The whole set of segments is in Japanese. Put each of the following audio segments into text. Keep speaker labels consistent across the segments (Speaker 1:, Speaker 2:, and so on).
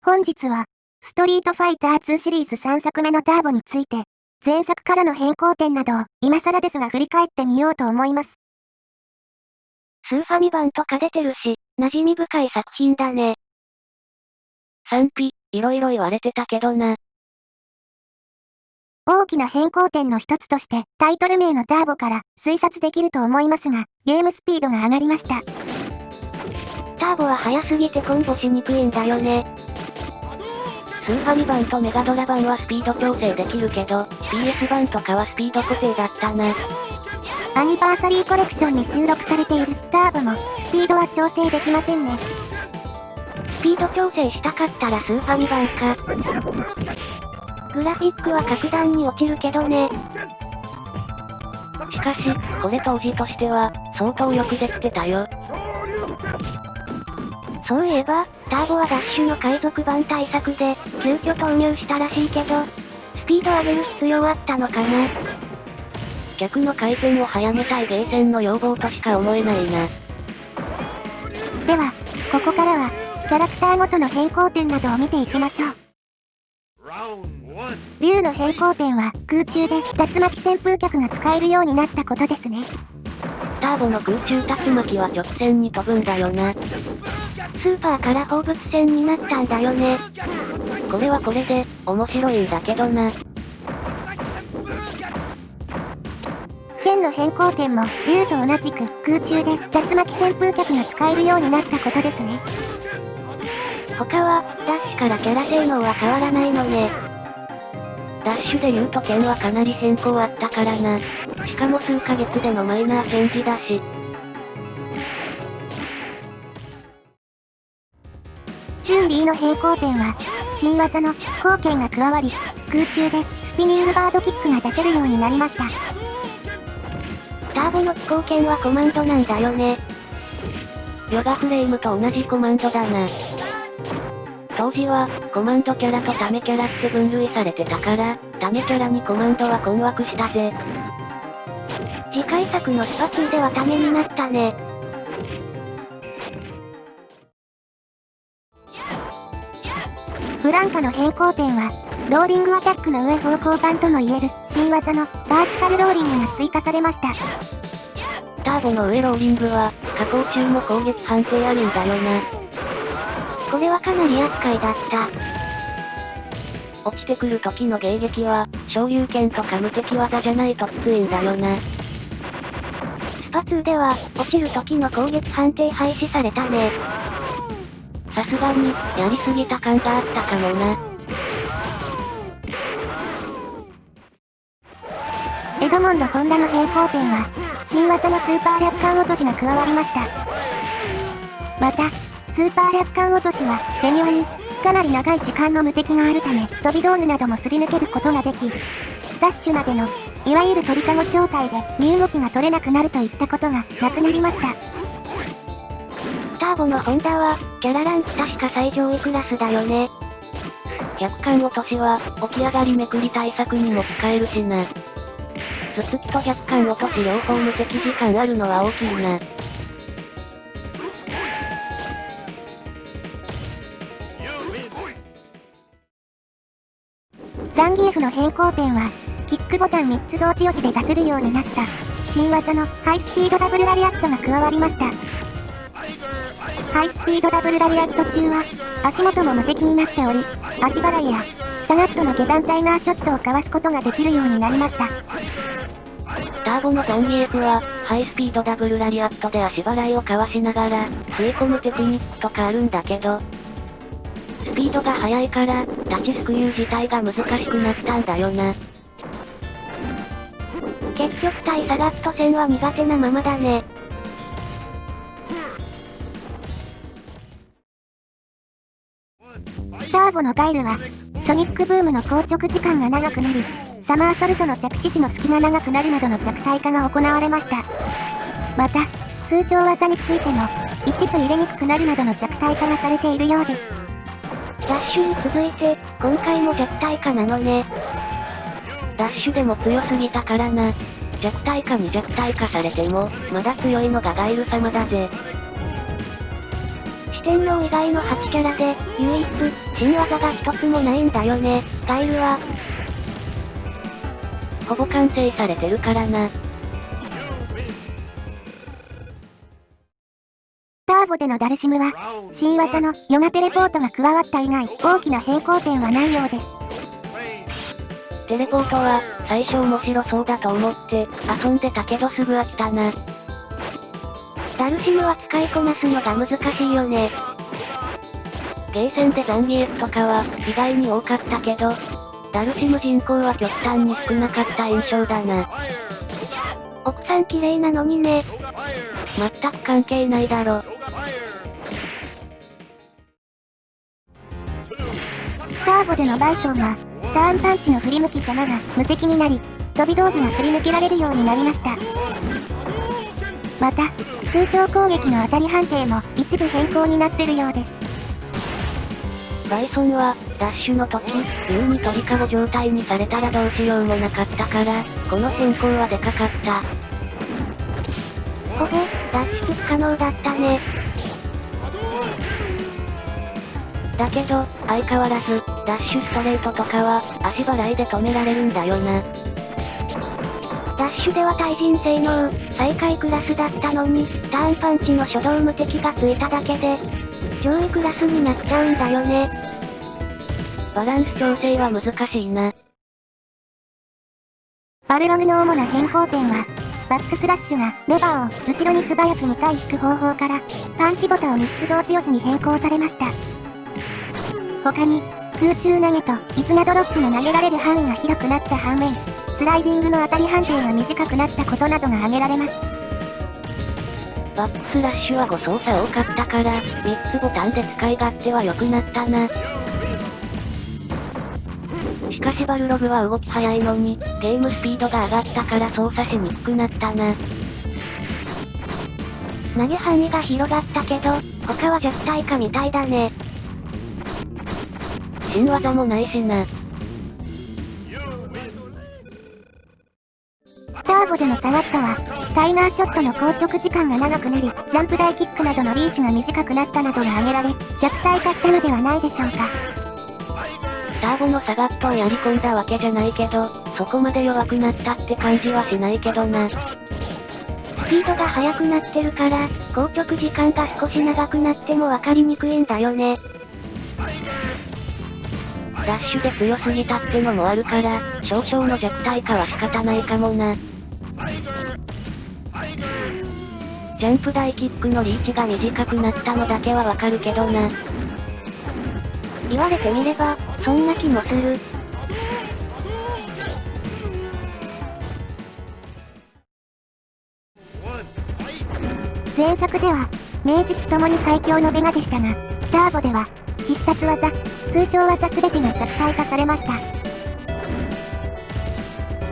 Speaker 1: 本日は、ストリートファイター2シリーズ3作目のターボについて、前作からの変更点などを今更ですが振り返ってみようと思います。
Speaker 2: スーファミ版とか出てるし、馴染み深い作品だね。賛否、いろいろ言われてたけどな。
Speaker 1: 大きな変更点の一つとして、タイトル名のターボから推察できると思いますが、ゲームスピードが上がりました。
Speaker 2: ターボは速すぎてコンボしにくいんだよね。スーファミ版とメガドラ版はスピード調整できるけど、PS 版とかはスピード固定だったな。
Speaker 1: アニバーサリーコレクションに収録されているターボもスピードは調整できませんね。
Speaker 2: スピード調整したかったらスーファミ版か。グラフィックは格段に落ちるけどね。しかし、これ当時としては、相当よくできてたよ。そういえば、ターボはダッシュの海賊版対策で、急遽投入したらしいけど、スピード上げる必要あったのかな。客の回転を早めたいゲーセンの要望としか思えないな。
Speaker 1: では、ここからは、キャラクターごとの変更点などを見ていきましょう。竜の変更点は空中で竜巻旋風脚が使えるようになったことですね。
Speaker 2: ターボの空中竜巻は直線に飛ぶんだよな。スーパーから放物線になったんだよね。これはこれで、面白いんだけどな。
Speaker 1: 剣の変更点も竜と同じく空中で竜巻旋風脚が使えるようになったことですね。
Speaker 2: 他は、ダッシュからキャラ性能は変わらないのね。ダッシュで言うと剣はかなり変更あったからな。しかも数ヶ月でのマイナーチェンジだし。
Speaker 1: チュンリーの変更点は、新技の飛行剣が加わり、空中でスピニングバードキックが出せるようになりました。
Speaker 2: ターボの飛行剣はコマンドなんだよね。ヨガフレームと同じコマンドだな。当時は、コマンドキャラとタメキャラって分類されてたから、タメキャラにコマンドは困惑したぜ。次回作のスパ2ではタメになったね。
Speaker 1: ブランカの変更点は、ローリングアタックの上方向版とも言える新技のバーチカルローリングが追加されました。
Speaker 2: ターボの上ローリングは、加工中も攻撃判定あるんだよな。これはかなり厄介だった。落ちてくる時の迎撃は、昇竜拳とか無敵技じゃないときついんだよな。スパ2では、落ちる時の攻撃判定廃止されたね。さすがに、やりすぎた感があったかもな。
Speaker 1: エドモンド・ホンダの変更点は、新技のスーパー略艦落としが加わりました。また、スーパー略艦落としは、手際に、かなり長い時間の無敵があるため、飛び道具などもすり抜けることができ、ダッシュまでの、いわゆる鳥かご状態で身動きが取れなくなるといったことがなくなりました。
Speaker 2: ターボのホンダは、キャラランク確か最上位クラスだよね。逆巻落としは、起き上がりめくり対策にも使えるしな。頭突きと逆巻落とし両方無敵時間あるのは大きいな。
Speaker 1: ザンギエフの変更点は、キックボタン3つ同時押しで出せるようになった、新技のハイスピードダブルラリアットが加わりました。ハイスピードダブルラリアット中は、足元も無敵になっており、足払いや、サガットの下段タイガーショットをかわすことができるようになりました。
Speaker 2: ターボのザンギエフは、ハイスピードダブルラリアットで足払いをかわしながら、吸い込むテクニックとかあるんだけど、スピードが速いから、立ちすくいう自体が難しくなったんだよな。結局対サガット戦は苦手なままだね。
Speaker 1: ターボのガイルは、ソニックブームの硬直時間が長くなり、サマーソルトの着地時の隙が長くなるなどの弱体化が行われました。また、通常技についても、一部入れにくくなるなどの弱体化がされているようです。
Speaker 2: ダッシュに続いて、今回も弱体化なのね。ダッシュでも強すぎたからな。弱体化に弱体化されても、まだ強いのがガイル様だぜ。四天王以外の8キャラで、唯一、新技が一つもないんだよね。ガイルは、ほぼ完成されてるからな。
Speaker 1: ターボでのダルシムは、新技のヨガテレポートが加わった以外、大きな変更点はないようです。
Speaker 2: テレポートは、最初面白そうだと思って、遊んでたけどすぐ飽きたな。ダルシムは使いこなすのが難しいよね。ゲーセンでザンギエフとかは、意外に多かったけど、ダルシム人口は極端に少なかった印象だな。奥さん綺麗なのにね。全く関係ないだろ。
Speaker 1: ターボでのバイソンは、ターンパンチの振り向きざまが無敵になり、飛び道具がすり抜けられるようになりました。また、通常攻撃の当たり判定も一部変更になってるようです。
Speaker 2: バイソンは、ダッシュの時、竜に鳥かご状態にされたらどうしようもなかったから、この変更はでかかった。ほぼ、脱出不可能だったね。だけど、相変わらず、ダッシュストレートとかは、足払いで止められるんだよな。ダッシュでは対人性能、最下位クラスだったのに、ターンパンチの初動無敵がついただけで、上位クラスになっちゃうんだよね。バランス調整は難しいな。
Speaker 1: バルログの主な変更点は、バックスラッシュがレバーを後ろに素早く2回引く方法から、パンチボタンを3つ同時押しに変更されました。他に、空中投げとイズナドロップの投げられる範囲が広くなった反面、スライディングの当たり判定が短くなったことなどが挙げられます。
Speaker 2: バックスラッシュは誤操作多かったから、3つボタンで使い勝手は良くなったな。しかしバルログは動き早いのに、ゲームスピードが上がったから操作しにくくなったな。投げ範囲が広がったけど、他は弱体化みたいだね。新技もないしな。
Speaker 1: ターボでのサガットは、タイガーショットの硬直時間が長くなり、ジャンプ台キックなどのリーチが短くなったなどが挙げられ、弱体化したのではないでしょうか。
Speaker 2: ターボのサガットをやり込んだわけじゃないけど、そこまで弱くなったって感じはしないけどな。スピードが速くなってるから、硬直時間が少し長くなっても分かりにくいんだよね。ダッシュで強すぎたってのもあるから、少々の弱体化は仕方ないかもな。ジャンプ台キックのリーチが短くなったのだけはわかるけどな。言われてみれば、そんな気もする。
Speaker 1: 前作では、名実ともに最強のベガでしたが、ターボでは、必殺技、通常技すべてが弱体化されました。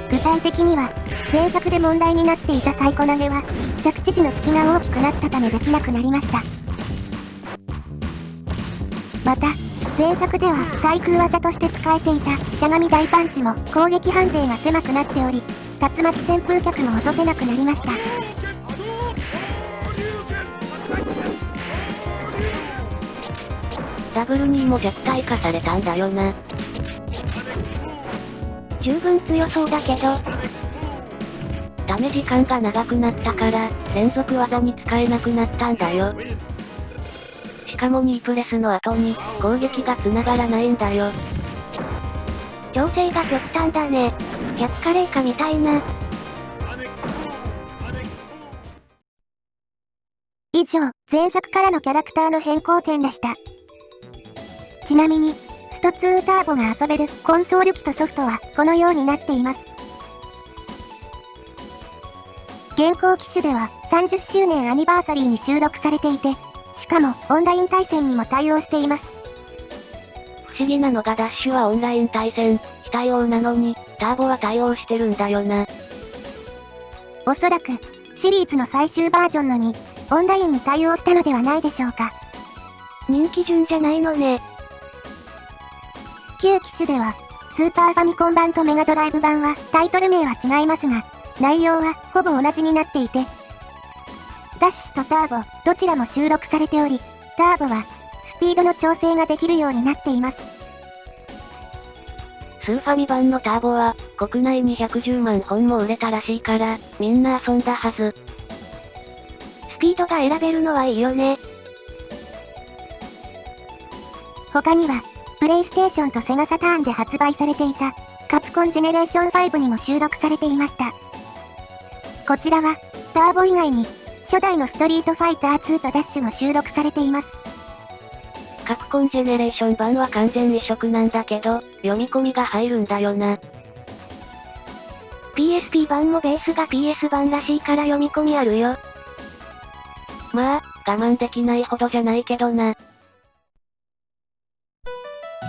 Speaker 1: 具体的には、前作で問題になっていたサイコ投げは、着地時の隙が大きくなったためできなくなりました。また、前作では対空技として使えていたしゃがみ大パンチも攻撃判定が狭くなっており、竜巻旋風脚も落とせなくなりました。
Speaker 2: ダブル2も弱体化されたんだよな。十分強そうだけど、ダメ時間が長くなったから、連続技に使えなくなったんだよ。しかも2プレスの後に、攻撃が繋がらないんだよ。調整が極端だね。逆カレーかみたいな。
Speaker 1: 以上、前作からのキャラクターの変更点でした。ちなみに、スト2ターボが遊べるコンソール機とソフトはこのようになっています。現行機種では30周年アニバーサリーに収録されていて、しかもオンライン対戦にも対応しています。
Speaker 2: 不思議なのがダッシュはオンライン対戦、非対応なのに、ターボは対応してるんだよな。
Speaker 1: おそらく、シリーズの最終バージョンのみ、オンラインに対応したのではないでしょうか。
Speaker 2: 人気順じゃないのね。
Speaker 1: 旧機種では、スーパーファミコン版とメガドライブ版はタイトル名は違いますが、内容はほぼ同じになっていて、ダッシュとターボ、どちらも収録されており、ターボは、スピードの調整ができるようになっています。
Speaker 2: スーファミ版のターボは、国内に110万本も売れたらしいから、みんな遊んだはず。
Speaker 3: スピードが選べるのはいいよね。
Speaker 1: 他には、プレイステーションとセガサターンで発売されていた、カプコンジェネレーション5にも収録されていました。こちらは、ターボ以外に、初代のストリートファイター2とダッシュも収録されています。
Speaker 2: カプコンジェネレーション版は完全移植なんだけど、読み込みが入るんだよな。
Speaker 3: PSP 版もベースが PS 版らしいから読み込みあるよ。
Speaker 2: まあ、我慢できないほどじゃないけどな。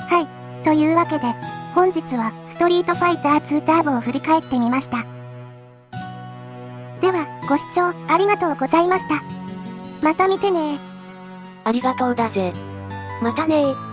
Speaker 1: はい。というわけで、本日はストリートファイター2ターボを振り返ってみました。では、ご視聴ありがとうございました。また見てね。
Speaker 2: ありがとうだぜ。
Speaker 3: またねー。